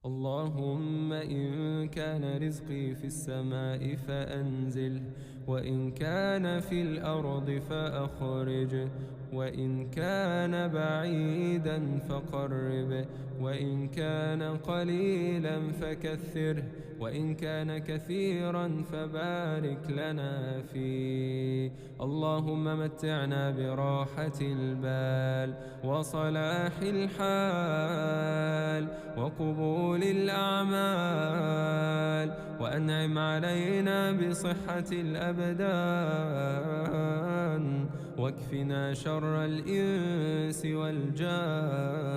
اللهم إن كان رزقي في السماء فأنزله، وإن كان في الأرض فأخرجه، وإن كان بعيدا فقربه، وإن كان قليلا فكثره، وإن كان كثيرا فبارك لنا فيه. اللهم متعنا براحة البال وصلاح الحال وقبول الأعمال، وأنعم علينا بصحة الأبدان، واكفنا شر الإنس والجان.